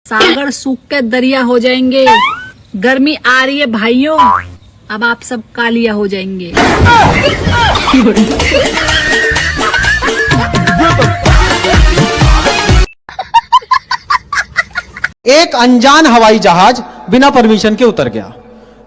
सागर सूख के दरिया हो जाएंगे। गर्मी आ रही है भाइयों, अब आप सब कालिया हो जाएंगे। एक अनजान हवाई जहाज बिना परमिशन के उतर गया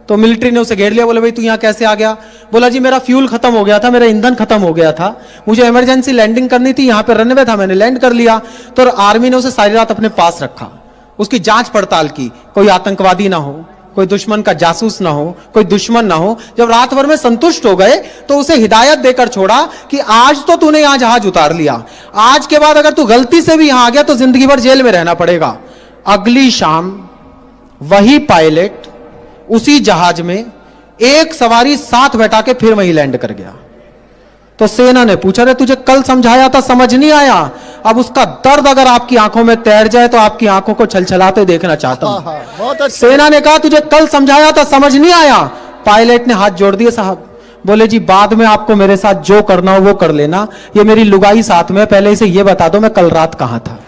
तो मिलिट्री ने उसे घेर लिया। बोले भाई तू यहाँ कैसे आ गया? बोला जी मेरा फ्यूल खत्म हो गया था, मेरा ईंधन खत्म हो गया था, मुझे इमरजेंसी लैंडिंग करनी थी, यहाँ पे रनवे था, मैंने लैंड कर लिया। तो आर्मी ने उसे सारी रात अपने पास रखा, उसकी जांच पड़ताल की, कोई आतंकवादी ना हो, कोई दुश्मन का जासूस ना हो, कोई दुश्मन ना हो। जब रात भर में संतुष्ट हो गए तो उसे हिदायत देकर छोड़ा कि आज तो तूने यहां जहाज उतार लिया, आज के बाद अगर तू गलती से भी यहां आ गया तो जिंदगी भर जेल में रहना पड़ेगा। अगली शाम वही पायलट उसी जहाज में एक सवारी साथ बैठा के फिर वहीं लैंड कर गया। तो सेना ने पूछा रे तुझे कल समझाया था, समझ नहीं आया? अब उसका दर्द अगर आपकी आंखों में तैर जाए तो आपकी आंखों को छलछलाते देखना चाहता हूं। सेना ने कहा तुझे कल समझाया था, समझ नहीं आया? पायलट ने हाथ जोड़ दिए, साहब बोले जी बाद में आपको मेरे साथ जो करना हो वो कर लेना, ये मेरी लुगाई साथ में, पहले इसे ये बता दो मैं कल रात कहां था।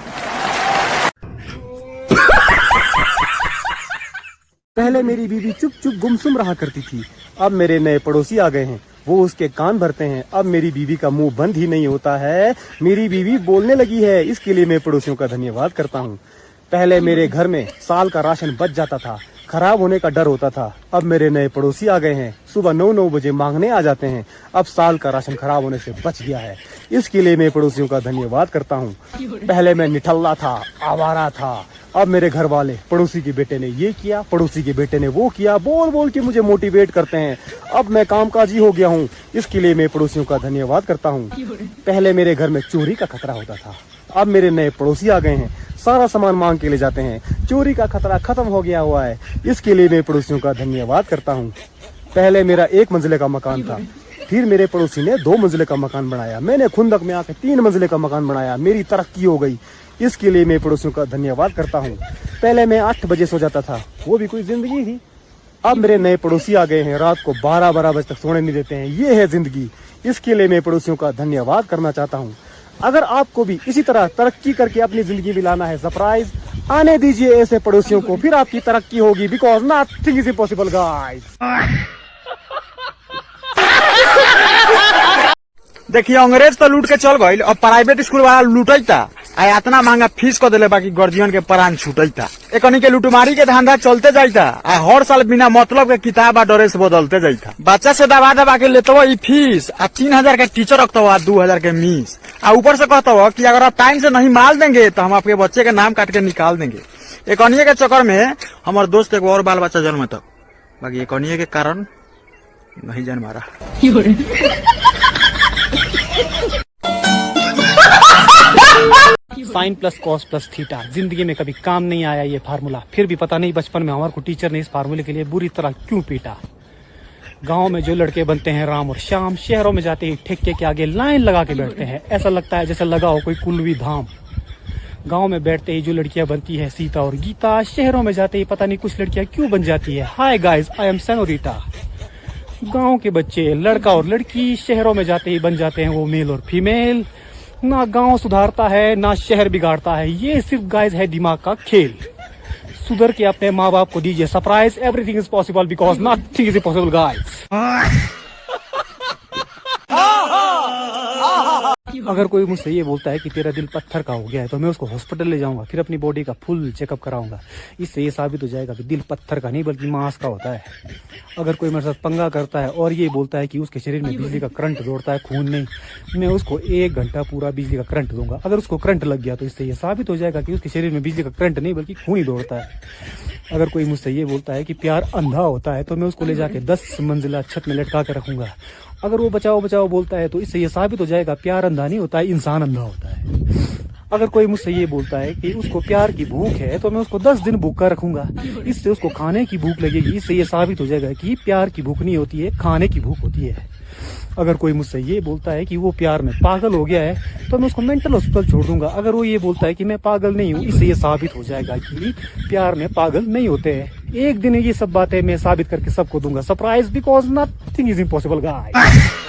पहले मेरी बीवी चुप चुप गुमसुम रहा करती थी, अब मेरे नए पड़ोसी आ गए हैं, वो उसके कान भरते हैं। अब मेरी बीवी का मुंह बंद ही नहीं होता है, मेरी बीवी बोलने लगी है। इसके लिए मैं पड़ोसियों का धन्यवाद करता हूँ। पहले मेरे घर में साल का राशन बच जाता था, खराब होने का डर होता था। अब मेरे नए पड़ोसी आ गए हैं, सुबह 9 बजे मांगने आ जाते हैं। अब साल का राशन खराब होने से बच गया है, इसके लिए मैं पड़ोसियों का धन्यवाद करता हूँ। पहले मैं निठल्ला था, आवारा था, अब मेरे घर वाले पड़ोसी के बेटे ने ये किया, पड़ोसी के बेटे ने वो किया, बोल बोल के मुझे मोटिवेट करते हैं। अब मैं कामकाजी हो गया हूँ, इसके लिए मैं पड़ोसियों का धन्यवाद करता हूँ। पहले मेरे घर में चोरी का खतरा होता था, अब मेरे नए पड़ोसी आ गए हैं, सारा सामान मांग के ले जाते हैं। चोरी का खतरा खत्म हो गया हुआ है, इसके लिए मैं पड़ोसियों का धन्यवाद करता हूँ। पहले मेरा 1 मंजिले का मकान था, फिर मेरे पड़ोसी ने 2 मंजिले का मकान बनाया, मैंने खुंदक में आकर 3 मंजिले का मकान बनाया, मेरी तरक्की हो गई, इसके लिए मैं पड़ोसियों का धन्यवाद करता हूँ। पहले मैं 8 बजे सो जाता था, वो भी कोई जिंदगी थी। अब मेरे नए पड़ोसी आ गए हैं, रात को 12-12 बजे तक सोने नहीं देते हैं, ये है जिंदगी, इसके लिए मैं पड़ोसियों का धन्यवाद करना चाहता हूँ। अगर आपको भी इसी तरह तरक्की करके अपनी जिंदगी में लाना है सरप्राइज, आने दीजिए ऐसे पड़ोसियों को, फिर आपकी तरक्की होगी, because nothing is impossible guys. देखिए अंग्रेज तो लूट के चल गई, अब प्राइवेट स्कूल वाला लूटता आ इतना महंगा फीस को दिले बाकी गार्जियन के प्राण छूटता। एकनी के लूटमारी के धंधा चलते जाता आ हर साल बिना मतलब के किताब आ ड्रेस बदलते जाता। बच्चा से दबा दबा के लेते ई फीस आ 3000 के टीचर रखते आ 2000 के मीस आ ऊपर से कहते कि अगर आप टाइम से नहीं माल देंगे तो हम आपके बच्चे के नाम काट के निकाल देंगे। एकनी के चक्कर में हमारे दोस्त एक और बाल बच्चा जन्म तक बाकी एकनी के कारण नहीं जन्म रहा। Sine plus cos plus theta, जिंदगी में कभी काम नहीं आया ये फार्मूला, फिर भी पता नहीं बचपन में हमारे को टीचर ने इस फार्मूले के लिए बुरी तरह क्यों पीटा। गांव में जो लड़के बनते हैं राम और श्याम, शहरों में जाते ही ठेके के आगे लाइन लगा के बैठते हैं, ऐसा लगता है जैसे लगा हो कोई कुलवी धाम। गांव में बैठते ही जो लड़कियां बनती है सीता और गीता, शहरों में जाते ही पता नहीं कुछ लड़कियां क्यों बन जाती है hi guys I am senorita. गाँव के बच्चे लड़का और लड़की, शहरों में जाते ही बन जाते हैं वो मेल और फीमेल। ना गांव सुधारता है ना शहर बिगाड़ता है, ये सिर्फ गाइस है दिमाग का खेल। सुधर के अपने माँ बाप को दीजिए surprise, everything is possible because nothing is impossible guys. अगर कोई मुझसे ये बोलता है कि तेरा दिल पत्थर का हो गया है तो मैं उसको हॉस्पिटल ले जाऊंगा, फिर अपनी बॉडी का फुल चेकअप कराऊंगा। इससे ये साबित हो जाएगा कि दिल पत्थर का नहीं बल्कि मांस का होता है। अगर कोई मेरे साथ पंगा करता है और ये बोलता है कि उसके शरीर में बिजली का करंट दौड़ता है, खून नहीं, मैं उसको 1 घंटा पूरा बिजली का करंट दूंगा। अगर उसको करंट लग गया तो इससे ये साबित हो जाएगा कि उसके शरीर में बिजली का करंट नहीं बल्कि खून ही दौड़ता है। अगर कोई मुझसे ये बोलता है कि प्यार अंधा होता है तो मैं उसको ले जाके 10 मंजिला छत में लटका के रखूंगा। अगर वो बचाओ बचाओ बोलता है तो इससे ये साबित हो जाएगा प्यार अंधा नहीं होता है, इंसान अंधा होता है। अगर कोई मुझसे ये बोलता है कि उसको प्यार की भूख है तो मैं उसको 10 दिन भूखा रखूंगा, इससे उसको खाने की भूख लगेगी। इससे ये साबित हो जाएगा कि प्यार की भूख नहीं होती है, खाने की भूख होती है। अगर कोई मुझसे ये बोलता है कि वो प्यार में पागल हो गया है तो मैं उसको मेंटल हॉस्पिटल छोड़ दूंगा। अगर वो ये बोलता है कि मैं पागल नहीं हूँ, इससे ये साबित हो जाएगा कि प्यार में पागल नहीं होते हैं। एक दिन ये सब बातें मैं साबित करके सबको दूंगा surprise because nothing is impossible guys.